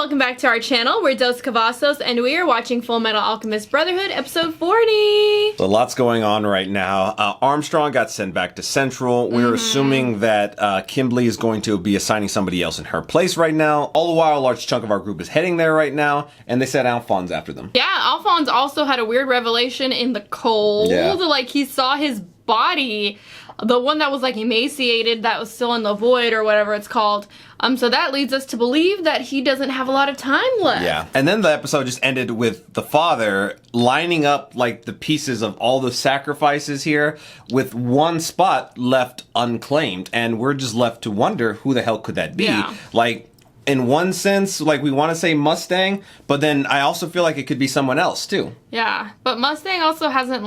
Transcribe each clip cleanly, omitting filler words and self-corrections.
welcome back to our channel. We're Dos Cavazos, and we are watching Fullmetal Alchemist Brotherhood, episode 40. So lots going on right now. Armstrong got sent back to Central. We're assuming that Kimberly is going to be assigning somebody else in her place right now. All the while, a large chunk of our group is heading there right now, and they sent Alphonse after them. Yeah, Alphonse also had a weird revelation in the cold. Yeah. Like, he saw his body, the one that was like emaciated, that was still in the void or whatever it's called. So that leads us to believe that he doesn't have a lot of time left. Yeah. And then the episode just ended with the father lining up like the pieces of all the sacrifices here with one spot left unclaimed. And we're just left to wonder who the hell could that be? Yeah. Like, in one sense, like we want to say Mustang, but then I also feel like it could be someone else too. Yeah, but Mustang also hasn't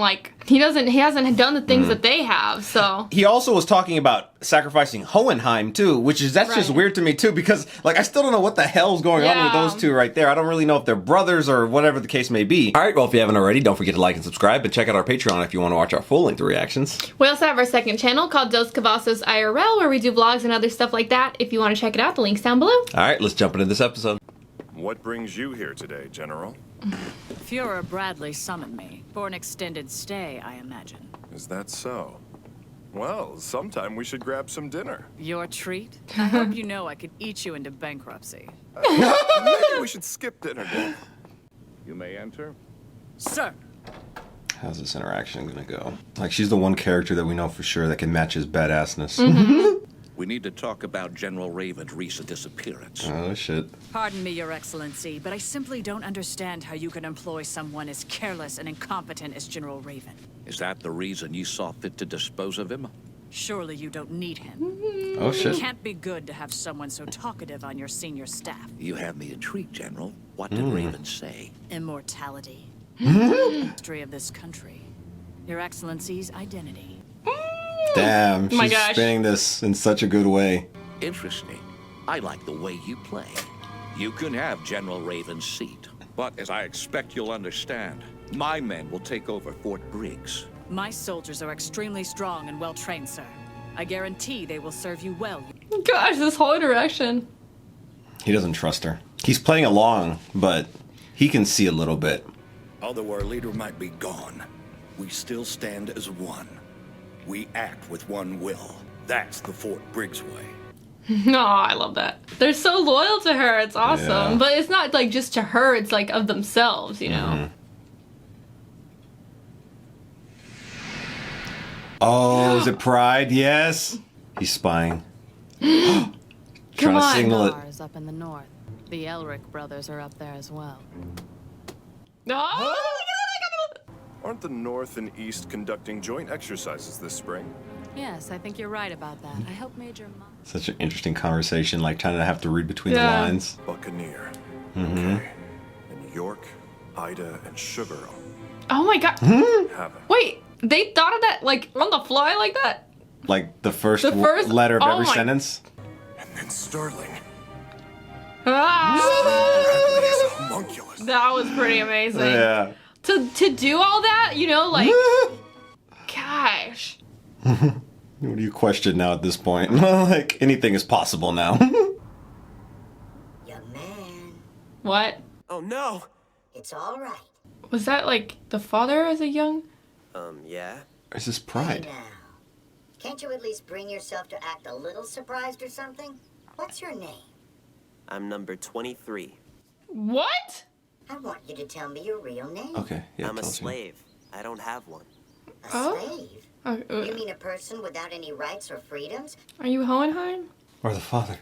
he hasn't done the things that they have, so. He also was talking about sacrificing Hohenheim too, that's just weird to me too, because like I still don't know what the hell's going on with those two right there. I don't really know if they're brothers or whatever the case may be. Alright, well if you haven't already, don't forget to like and subscribe, and check out our Patreon if you want to watch our full-length reactions. We also have our second channel called Dos Cavazos IRL, where we do vlogs and other stuff like that. If you want to check it out, the link's down below. Alright, let's jump into this episode. What brings you here today, General? Führer Bradley summoned me for an extended stay, I imagine. Is that so? Well, sometime we should grab some dinner. Your treat? I hope you know I could eat you into bankruptcy. Maybe we should skip dinner, Dave. You may enter. Sir! How's this interaction gonna go? Like, she's the one character that we know for sure that can match his badassness. We need to talk about General Raven's recent disappearance. Oh, shit. Pardon me, Your Excellency, but I simply don't understand how you can employ someone as careless and incompetent as General Raven. Is that the reason you saw fit to dispose of him? Surely you don't need him. Oh, shit. It can't be good to have someone so talkative on your senior staff. You have me intrigued, General. What did Raven say? Immortality. History of this country. Your Excellency's identity. Damn, my she's gosh. spinning this in such a good way. Interesting. I like the way you play. You can have General Raven's seat. But as I expect you'll understand, my men will take over Fort Briggs. My soldiers are extremely strong and well-trained, sir. I guarantee they will serve you well. Gosh, this whole interaction. He doesn't trust her. He's playing along, but he can see a little bit. Although our leader might be gone, we still stand as one. We act with one will. That's the Fort Briggs way. No, I love that. They're so loyal to her. It's awesome. Yeah. But it's not like just to her. It's like of themselves, you know? Oh, is it pride? Yes. He's spying. Trying Come to on. signal it. Stars up in the north. The Elric brothers are up there as well. Oh, Aren't the North and East conducting joint exercises this spring? Yes, I think you're right about that. I hope Major Such an interesting conversation, like trying to have to read between the Yeah. lines. Buccaneer. Okay. And York, Ida, and Sugar oh my god. have it. Wait, they thought of that like on the fly like that? Like the first, first- letter of oh every my- sentence. And then Sterling. Ah, Bradley is a homunculus. that was pretty amazing. Yeah. To do all that, you know, like, gosh. What do you question now at this point? Like, anything is possible now. Young man, What? Oh no! it's all right. Was that like the father as a young? Yeah? Or is this Hey pride? now, can't you at least bring yourself to act a little surprised or something? What's your name? I'm number 23. What? I want you to tell me your real name. Okay, yeah, I'm a tell us. slave. I don't have one. A Oh? slave? Uh, You mean a person without any rights or freedoms? are you Hohenheim? Or the father.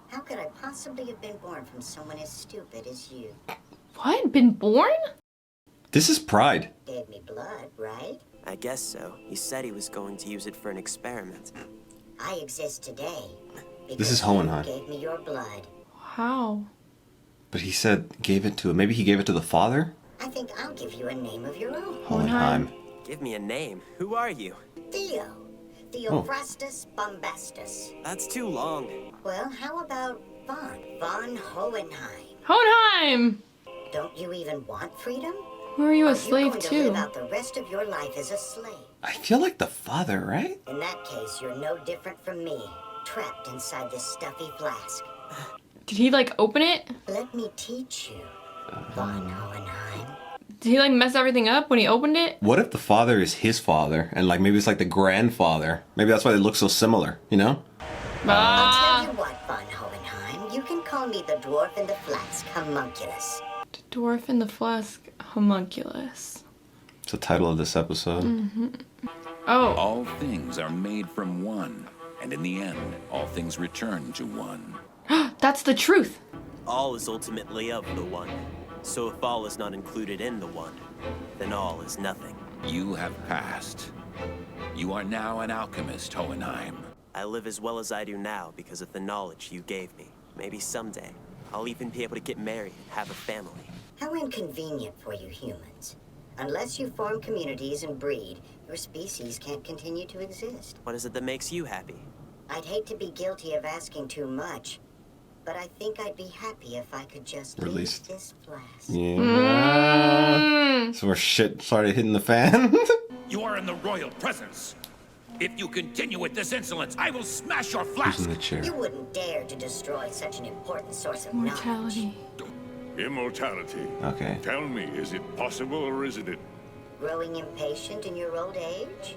How could I possibly have been born from someone as stupid as you? What? Been born? This is pride. Gave me blood, right? I guess so. He said he was going to use it for an experiment. I exist today. This is because Hohenheim. you gave me your blood. How? But he said gave it to, maybe he gave it to the father? I think I'll give you a name of your own. Hohenheim. Give me a name. Who are you? Theo. Theophrastus Bombastus. That's too long. Well, how about Von Hohenheim? Hohenheim! Don't you even want freedom? Who are you a Are slave you going to to? live out the rest of your life as a slave? I feel like the father, right? In that case, you're no different from me, trapped inside this stuffy flask. Did he like open it? Let me teach you, Von Hohenheim. Did he like mess everything up when he opened it? What if the father is his father, and like maybe it's like the grandfather? Maybe that's why they look so similar, you know? I'll tell you what, Von Hohenheim. You can call me the Dwarf in the Flask homunculus. The Dwarf in the Flask homunculus. It's the title of this episode. Oh. All things are made from one, and in the end, all things return to one. That's the truth. All is ultimately of the one. So if all is not included in the one, then all is nothing. You have passed. You are now an alchemist, Hohenheim. I live as well as I do now because of the knowledge you gave me. Maybe someday, I'll even be able to get married and have a family. How inconvenient for you humans. Unless you form communities and breed, your species can't continue to exist. What is it that makes you happy? I'd hate to be guilty of asking too much, but I think I'd be happy if I could just Release leave this flask. Yeah. So we're shit started hitting the fan. You are in the royal presence. If you continue with this insolence, I will smash your flask. Who's in the chair? You wouldn't dare to destroy such an important source of knowledge. Mortality. Immortality. Okay. Tell me, is it possible or isn't it? Growing impatient in your old age?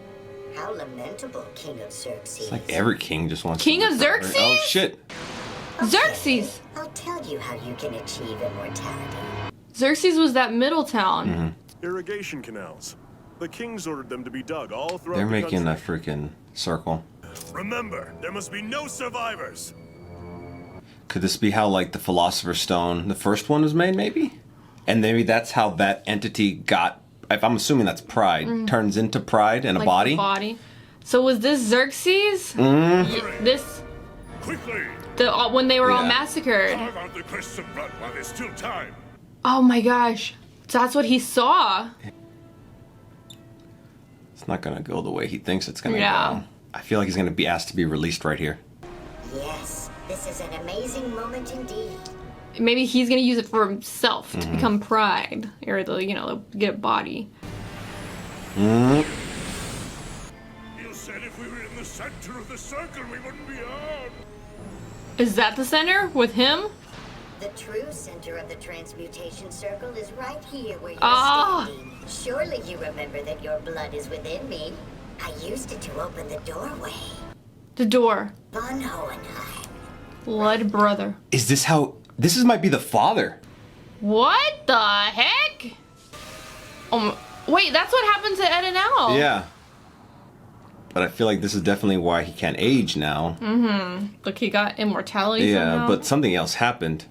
How lamentable, King of Xerxes. It's like every king just wants King to of live forever. Xerxes? Oh shit. Xerxes. I'll tell you how you can achieve immortality. Xerxes was that middle town. Irrigation canals. The kings ordered them to be dug all throughout They're the making a country. freaking circle. Remember, there must be no survivors. Could this be how like the Philosopher's Stone, the first one was made maybe? And maybe that's how that entity got, if I'm assuming that's pride, turns into pride and Like a body? the body. So was this Xerxes? This Quickly, when they were all Yeah. massacred. carve out the crests of blood while there's still time. Oh my gosh. So that's what he saw. It's not gonna go the way he thinks it's gonna Yeah. go. I feel like he's gonna be asked to be released right here. Yes, this is an amazing moment indeed. Maybe he's gonna use it for himself to become pride, or get a body. You said if we were in the center of the circle, we wouldn't be on. Is that the center with him? The true center of the transmutation circle is right here where you're Ah. standing. Surely you remember that your blood is within me. I used it to open the doorway. The door. Von Hohenheim. Blood brother. Is this how, this might be the father. What the heck? Wait, that's what happened to Ed and Al. Yeah. But I feel like this is definitely why he can't age now. Look, he got immortality Yeah, somehow. but something else happened.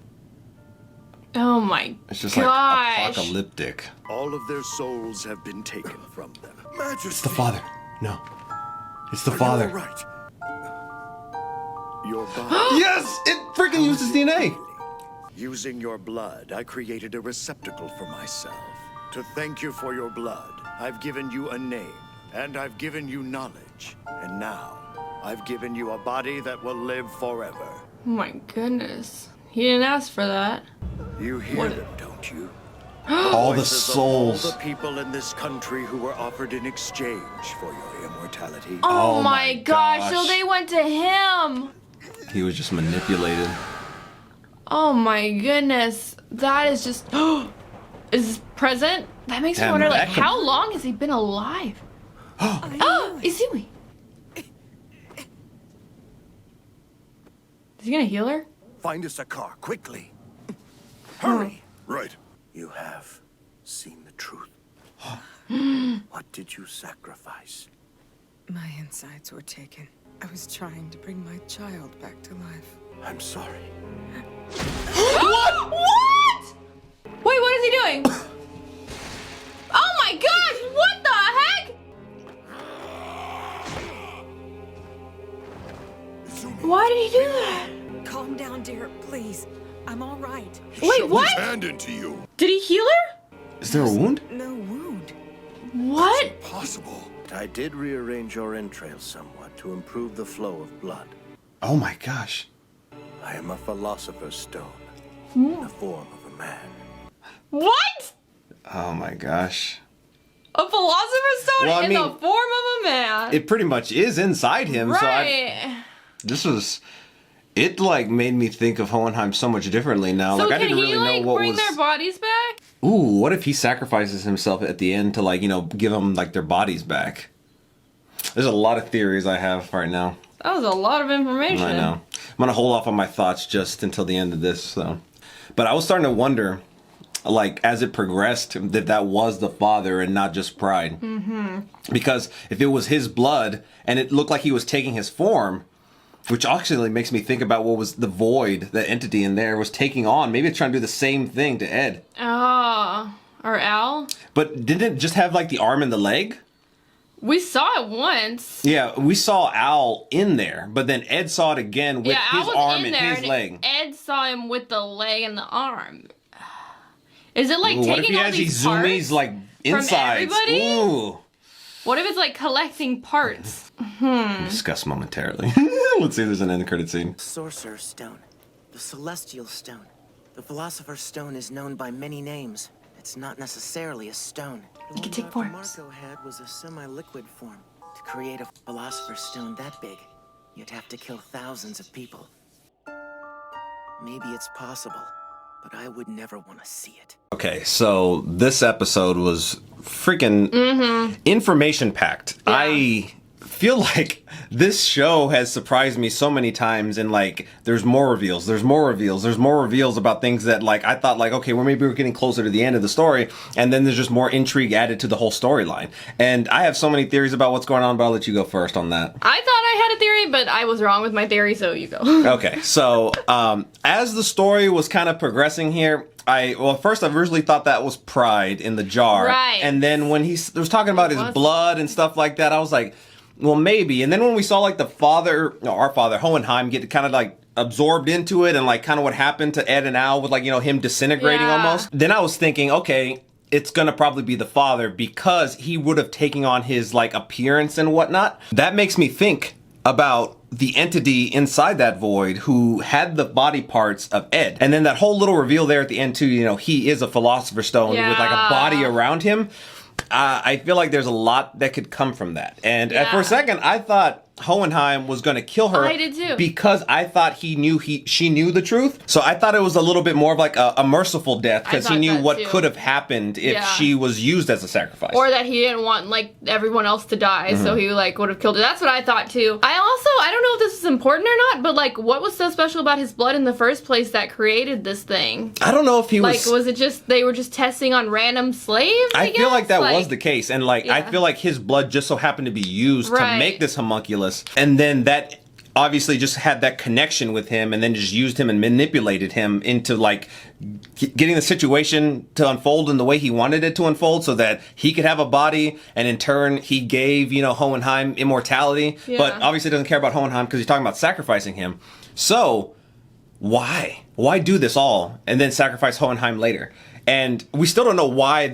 Oh my It's just gosh. like apocalyptic. All of their souls have been taken from them. Majesty! It's the father. No. It's the Are you father. all right? Your body. Yes! It freaking uses DNA! Using your blood, I created a receptacle for myself. To thank you for your blood, I've given you a name, and I've given you knowledge. And now, I've given you a body that will live forever. Oh my goodness. He didn't ask for that. You hear them, don't you? All the Voices of souls. all the people in this country who were offered in exchange for your immortality. Oh, Oh my my gosh. So gosh. they went to him. He was just manipulated. Oh my goodness. That is just. Is this present? That makes me Damn, wonder, like, that could- how long has he been alive? Oh, Izumi. Is he gonna heal her? Find us a car, quickly. Hurry. Right. You have seen the truth. What did you sacrifice? My insides were taken. I was trying to bring my child back to life. I'm sorry. What? Wait, what is he doing? Oh my gosh, what the heck? Why did he do that? Calm down, dear, please. I'm all right. Wait, Shove what? his hand into you. Did he heal her? Is there a wound? No wound. What? Possible. I did rearrange your entrails somewhat to improve the flow of blood. Oh my gosh. I am a philosopher's stone in the form of a man. What? Oh my gosh. A philosopher's stone Well, I in the mean, form of a man. It pretty much is inside him, so right. this was... It like made me think of Hohenheim so much differently now. So like I can didn't he really know like what bring was. their bodies back? Ooh, what if he sacrifices himself at the end to like, you know, give them like their bodies back? There's a lot of theories I have right now. That was a lot of information. I know. I'm gonna hold off on my thoughts just until the end of this. So, but I was starting to wonder, like as it progressed, that was the father and not just Pride. Mm-hmm. Because if it was his blood and it looked like he was taking his form, which actually makes me think about what was the void, the entity in there was taking on. Maybe it's trying to do the same thing to Ed. Oh, or Al? But didn't it just have like the arm and the leg? We saw it once. Yeah, we saw Al in there, but then Ed saw it again with his arm and his leg. Ed saw him with the leg and the arm. Is it like Ooh, taking what if he all has these these zoomies parts like insides? from everybody? Ooh. What if it's like collecting parts? Discuss momentarily. Let's see if there's an end credit scene. Sorcerer's Stone. The Celestial Stone. The Philosopher's Stone is known by many names. It's not necessarily a stone. The one Dr. Marco had was a semi-liquid form. To create a Philosopher's Stone that big, you'd have to kill thousands of people. Maybe it's possible, but I would never want to see it. Okay, so this episode was freaking information packed. Yeah. I feel like this show has surprised me so many times, and like there's more reveals about things that like I thought like, okay, well maybe we're getting closer to the end of the story, and then there's just more intrigue added to the whole storyline. And I have so many theories about what's going on, but I'll let you go first on that. I thought I had a theory, but I was wrong with my theory, so you go. Okay, so as the story was kind of progressing here, first I originally thought that was Pride in the jar. Right. And then when he was talking about his blood and stuff like that, I was like, well, maybe. And then when we saw like our father, Hohenheim, get kind of like absorbed into it and like kind of what happened to Ed and Al with like, you know, him disintegrating almost. Then I was thinking, okay, it's gonna probably be the father because he would have taken on his like appearance and whatnot. That makes me think about the entity inside that void who had the body parts of Ed. And then that whole little reveal there at the end too, you know, he is a Philosopher's Stone with like a body around him. I feel like there's a lot that could come from that. And for a second, I thought Hohenheim was going to kill her. I did too. Because I thought she knew the truth. So I thought it was a little bit more of like a merciful death because he knew what could have happened if she was used as a sacrifice. Or that he didn't want like everyone else to die, so he like would have killed her. That's what I thought too. I don't know if this is important or not, but like what was so special about his blood in the first place that created this thing? I don't know if he was... Like, was it just they were just testing on random slaves? I feel like that was the case. And like, I feel like his blood just so happened to be used to make this homunculus. And then that obviously just had that connection with him and then just used him and manipulated him into like getting the situation to unfold in the way he wanted it to unfold so that he could have a body, and in turn he gave, you know, Hohenheim immortality. But obviously doesn't care about Hohenheim because he's talking about sacrificing him. So why do this all and then sacrifice Hohenheim later? And we still don't know why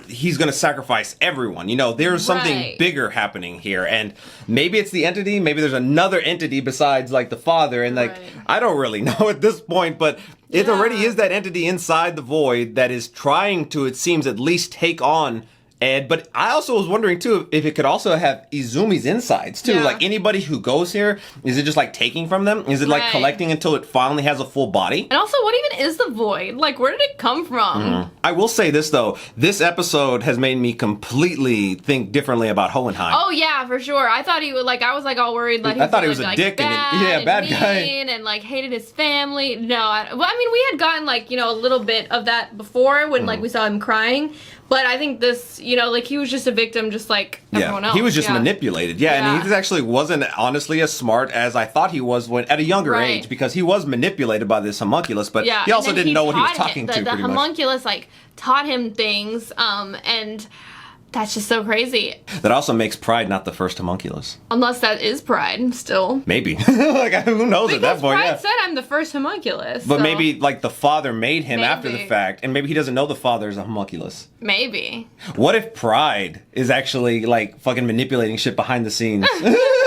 he's going to sacrifice everyone. You know, there's something bigger happening here. And maybe it's the entity. Maybe there's another entity besides like the father. And like, I don't really know at this point, but it already is that entity inside the void that is trying to, it seems, at least take on Ed. But I also was wondering too if it could also have Izumi's insides too. Like anybody who goes here, is it just like taking from them? Is it like collecting until it finally has a full body? And also, what even is the void? Like, where did it come from? I will say this though, this episode has made me completely think differently about Hohenheim. Oh yeah, for sure. I thought he would like. I was like all worried that I thought he was a dick and bad guy, and like hated his family. No, I mean we had gotten like, you know, a little bit of that before when like we saw him crying. But I think this, you know, like he was just a victim just like everyone else. He was just manipulated. And he actually wasn't honestly as smart as I thought he was when at a younger age, because he was manipulated by this homunculus, but he also didn't know what he was talking to. The homunculus like taught him things, and that's just so crazy. That also makes Pride not the first homunculus. Unless that is Pride, still. Maybe. Like, who knows at that point? Pride said I'm the first homunculus. But maybe, like, the father made him after the fact, and maybe he doesn't know the father is a homunculus. Maybe. What if Pride is actually, like, fucking manipulating shit behind the scenes?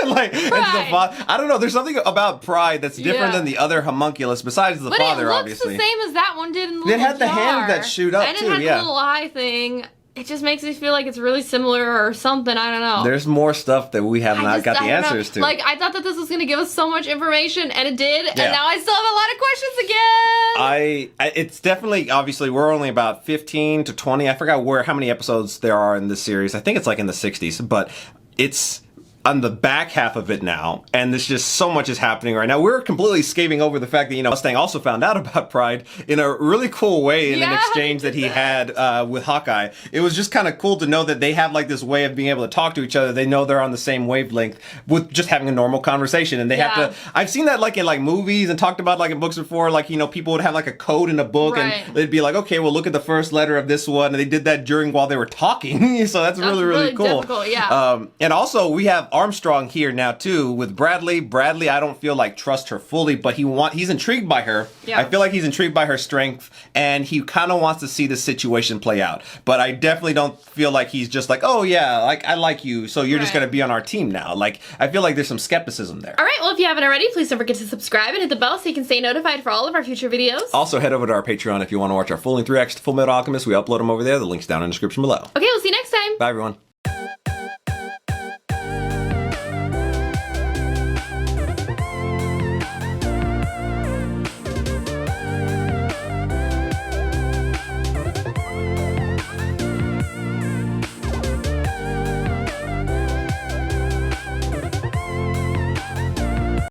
Like, I don't know, there's something about Pride that's different than the other homunculus, besides the father, obviously. But it looks the same as that one did in the little jar. It had the hand that shoot up, and it had the little eye thing. it just makes me feel like it's really similar or something. I don't know. There's more stuff that we have not got the answers to. Like, I thought that this was going to give us so much information, and it did, and now I still have a lot of questions again. It's definitely, obviously, we're only about 15 to 20. I forgot how many episodes there are in this series. I think it's like in the 60s, but it's on the back half of it now, and there's just so much is happening right now. We're completely skipping over the fact that, you know, Mustang also found out about Pride in a really cool way in an exchange that he had with Hawkeye. It was just kind of cool to know that they have like this way of being able to talk to each other. They know they're on the same wavelength with just having a normal conversation, and they have to. I've seen that like in like movies and talked about like in books before. Like, you know, people would have like a code in a book, and they'd be like, okay, well, look at the first letter of this one, and they did that while they were talking. So that's really cool. Difficult, yeah. And also we have Armstrong here now too with Bradley. Bradley, I don't feel like trust her fully, but he's intrigued by her. I feel like he's intrigued by her strength, and he kind of wants to see the situation play out. But I definitely don't feel like he's just like, oh yeah, like I like you, so you're just gonna be on our team now. Like, I feel like there's some skepticism there. All right, well, if you haven't already, please don't forget to subscribe and hit the bell so you can stay notified for all of our future videos. Also, head over to our Patreon if you want to watch our full-length reacts to Fullmetal Alchemist. We upload them over there. The link's down in the description below. Okay, we'll see you next time. Bye, everyone.